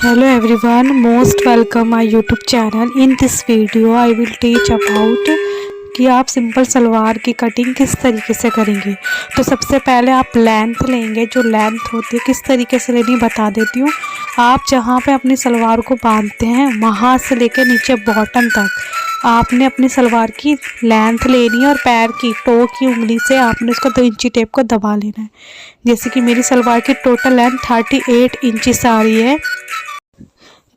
Hello everyone, most welcome my YouTube channel. In this video I will teach about कि आप simple salwar की cutting किस तरीके से करेंगे। तो सबसे पहले आप लेंथ लेंगे, जो लेंथ होती है किस तरीके से लेनी बता देती हूँ। आप जहाँ पे अपनी सलवार को बांधते हैं वहाँ से लेकर नीचे बॉटम तक आपने अपनी सलवार की लेंथ लेनी है और पैर की टो की उंगली से आपने उसको 2 इंची टेप को दबा लेना है। जैसे कि मेरी सलवार की टोटल लेंथ 38 इंचेस आ रही है,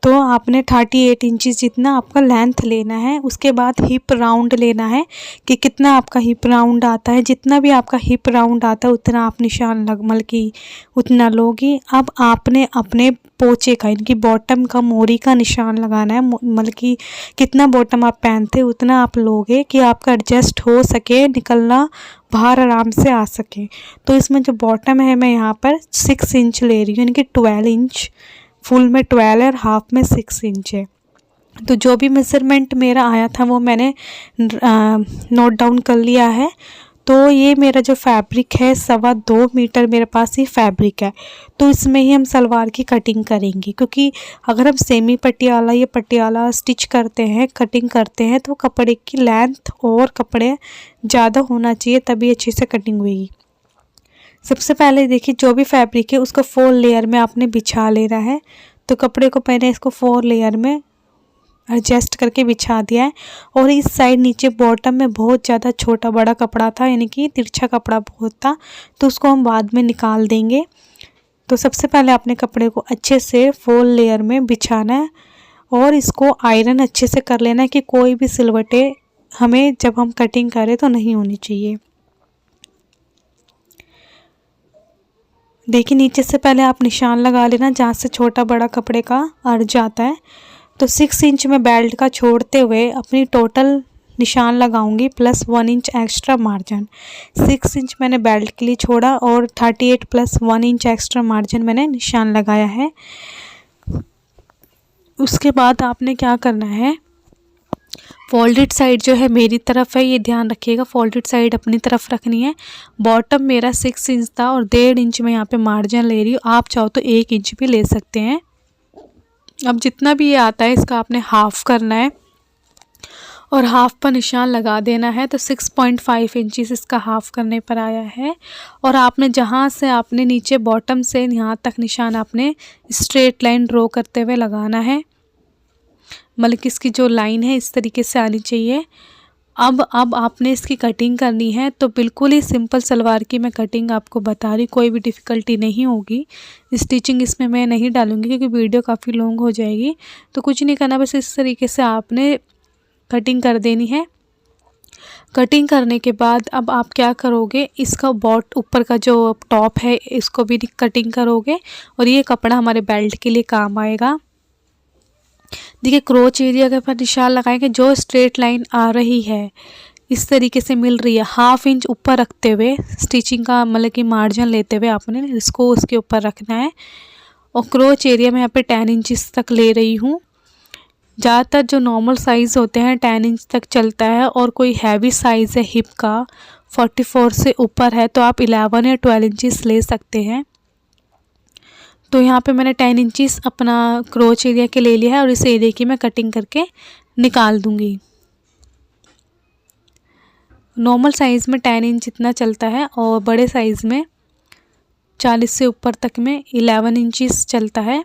तो आपने 38 इंचेस जितना आपका लेंथ लेना है। उसके बाद हिप राउंड लेना है कि कितना आपका हिप राउंड आता है। जितना भी आपका हिप राउंड आता है उतना आप निशान लगमल की उतना लोगी। अब आपने अपने पोचे का इनकी बॉटम का मोरी का निशान लगाना है, मतलब कि कितना बॉटम आप पहनते हैं उतना आप लोगे कि आपका एडजस्ट हो सके, निकलना बाहर आराम से आ सके। तो इसमें जो बॉटम है मैं यहाँ पर 6 इंच ले रही हूँ, यानी कि 12 इंच, फुल में 12 और हाफ में 6 इंच है। तो जो भी मेज़रमेंट मेरा आया था वो मैंने नोट डाउन कर लिया है। तो ये मेरा जो फैब्रिक है 2.25 मीटर मेरे पास ये फैब्रिक है। तो इसमें ही हम सलवार की कटिंग करेंगे, क्योंकि अगर हम सेमी पटियाला या पटियाला स्टिच करते हैं, कटिंग करते हैं, तो कपड़े की लेंथ और कपड़े ज़्यादा होना चाहिए, तभी अच्छे से कटिंग हुई। सबसे पहले देखिए जो भी फैब्रिक है उसको 4 लेयर में आपने बिछा लेना है। तो कपड़े को पहले इसको 4 लेयर में एडजस्ट करके बिछा दिया है। और इस साइड नीचे बॉटम में बहुत ज़्यादा छोटा बड़ा कपड़ा था, यानी कि तिरछा कपड़ा बहुत था, तो उसको हम बाद में निकाल देंगे। तो सबसे पहले अपने कपड़े को अच्छे से 4 लेयर में बिछाना है और इसको आयरन अच्छे से कर लेना है कि कोई भी सिलवटें हमें जब हम कटिंग करें तो नहीं होनी चाहिए। देखिए नीचे से पहले आप निशान लगा लेना जहाँ से छोटा बड़ा कपड़े का अड़ जाता है। तो 6 इंच में बेल्ट का छोड़ते हुए अपनी टोटल निशान लगाऊंगी plus 1 inch extra margin. 6 inch मैंने बेल्ट के लिए छोड़ा और 38 प्लस 1 इंच एक्स्ट्रा मार्जिन मैंने निशान लगाया है। उसके बाद आपने क्या करना है, फोल्डेड साइड जो है मेरी तरफ है, ये ध्यान रखिएगा, फोल्डेड साइड अपनी तरफ रखनी है। बॉटम मेरा 6 इंच था और 1.5 इंच में यहाँ पे मार्जिन ले रही हूँ। आप चाहो तो 1 इंच भी ले सकते हैं। अब जितना भी ये आता है इसका आपने हाफ़ करना है और हाफ़ पर निशान लगा देना है। तो 6.5 इंचेस इसका हाफ़ करने पर आया है। और आपने जहाँ से आपने नीचे बॉटम से यहाँ तक निशान आपने स्ट्रेट लाइन ड्रॉ करते हुए लगाना है, मतलब कि इसकी जो लाइन है इस तरीके से आनी चाहिए। अब आपने इसकी कटिंग करनी है। तो बिल्कुल ही सिंपल सलवार की मैं कटिंग आपको बता रही, कोई भी डिफ़िकल्टी नहीं होगी। स्टिचिंग इसमें मैं नहीं डालूँगी क्योंकि वीडियो काफ़ी लॉन्ग हो जाएगी। तो कुछ नहीं करना, बस इस तरीके से आपने कटिंग कर देनी है। कटिंग करने के बाद अब आप क्या करोगे, इसका ऊपर का जो टॉप है इसको भी कटिंग करोगे और ये कपड़ा हमारे बेल्ट के लिए काम आएगा। देखिए क्रोच एरिया के ऊपर निशान लगाएंगे, जो स्ट्रेट लाइन आ रही है इस तरीके से मिल रही है, हाफ इंच ऊपर रखते हुए स्टिचिंग का मतलब कि मार्जिन लेते हुए आपने इसको उसके ऊपर रखना है। और क्रोच एरिया में यहाँ पे 10 इंचेस तक ले रही हूँ। ज़्यादातर जो नॉर्मल साइज़ होते हैं 10 इंच तक चलता है, और कोई हैवी साइज़ है हिप का 44 से ऊपर है तो आप 11 या 12 इंचेस ले सकते हैं। तो यहाँ पे मैंने 10 इंचेस अपना क्रोच एरिया के ले लिया है और इस एरिया की मैं कटिंग करके निकाल दूँगी। नॉर्मल साइज़ में 10 इंच इतना चलता है और बड़े साइज़ में 40 से ऊपर तक में 11 इंचेस चलता है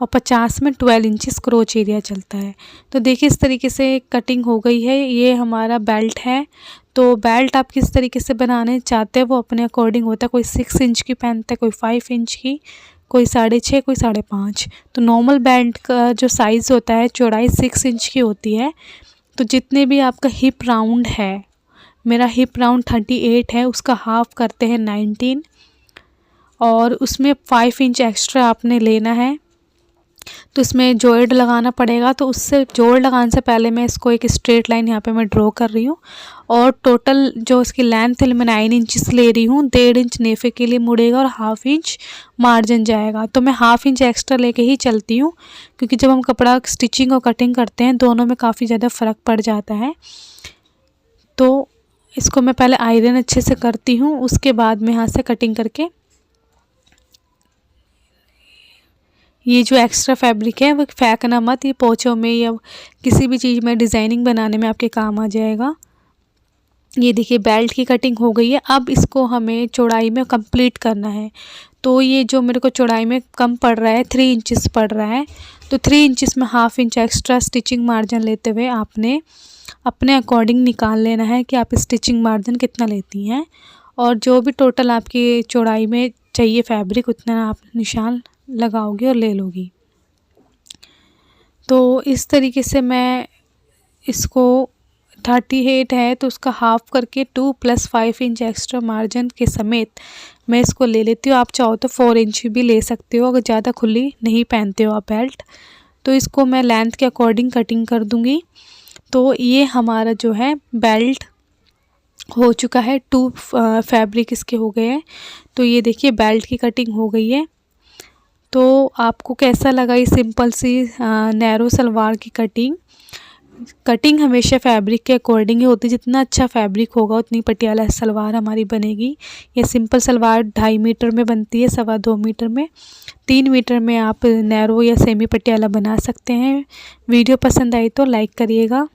और 50 में 12 इंचेस क्रोच एरिया चलता है। तो देखिए इस तरीके से कटिंग हो गई है। ये हमारा बेल्ट है। तो बेल्ट आप किस तरीके से बनाने चाहते हैं वो अपने अकॉर्डिंग होता है। कोई 6 इंच की पहनता है, कोई 5 इंच की, कोई 6.5, कोई 5.5। तो नॉर्मल बेल्ट का जो साइज़ होता है चौड़ाई 6 इंच की होती है। तो जितने भी आपका हिप राउंड है, मेरा हिप राउंड 38 है, उसका हाफ़ करते हैं 19 और उसमें 5 इंच एक्स्ट्रा आपने लेना है। तो इसमें जॉइंट लगाना पड़ेगा। तो उससे जॉइंट लगाने से पहले मैं इसको एक स्ट्रेट लाइन यहाँ पे मैं ड्रॉ कर रही हूँ। और टोटल जो इसकी लेंथ है मैं 9 इंचेस ले रही हूँ। 1.5 इंच नेफे के लिए मुड़ेगा और हाफ इंच मार्जिन जाएगा। तो मैं हाफ इंच एक्स्ट्रा लेके ही चलती हूँ, क्योंकि जब हम कपड़ा स्टिचिंग और कटिंग करते हैं दोनों में काफ़ी ज़्यादा फ़र्क पड़ जाता है। तो इसको मैं पहले आयरन अच्छे से करती हूँ, उसके बाद मैं यहाँ से कटिंग करके ये जो एक्स्ट्रा फैब्रिक है वो फेंकना मत, ये पोंचों में या किसी भी चीज़ में डिज़ाइनिंग बनाने में आपके काम आ जाएगा। ये देखिए बेल्ट की कटिंग हो गई है। अब इसको हमें चौड़ाई में कंप्लीट करना है। तो ये जो मेरे को चौड़ाई में कम पड़ रहा है, 3 इंचेस पड़ रहा है, तो 3 इंचेस में half inch extra stitching margin लेते हुए आपने अपने अकॉर्डिंग निकाल लेना है कि आप स्टिचिंग मार्जिन कितना लेती हैं, और जो भी टोटल आपकी चौड़ाई में चाहिए फैब्रिक उतना आप निशान लगाओगे और ले लोगी। तो इस तरीके से मैं इसको 38 है तो उसका हाफ़ करके 2 + 5 इंच एक्स्ट्रा मार्जिन के समेत मैं इसको ले लेती हूँ। आप चाहो तो 4 इंच भी ले सकते हो अगर ज़्यादा खुली नहीं पहनते हो आप बेल्ट। तो इसको मैं लेंथ के अकॉर्डिंग कटिंग कर दूँगी। तो ये हमारा जो है बेल्ट हो चुका है, 2 फैब्रिक इसके हो गए हैं। तो ये देखिए बेल्ट की कटिंग हो गई है। तो आपको कैसा लगा ये सिंपल सी नैरो सलवार की कटिंग हमेशा फैब्रिक के अकॉर्डिंग ही होती है। जितना अच्छा फैब्रिक होगा उतनी पटियाला सलवार हमारी बनेगी। ये सिंपल सलवार 2.5 मीटर में बनती है, 2.25 मीटर में, 3 मीटर में आप नैरो या सेमी पटियाला बना सकते हैं। वीडियो पसंद आई तो लाइक करिएगा।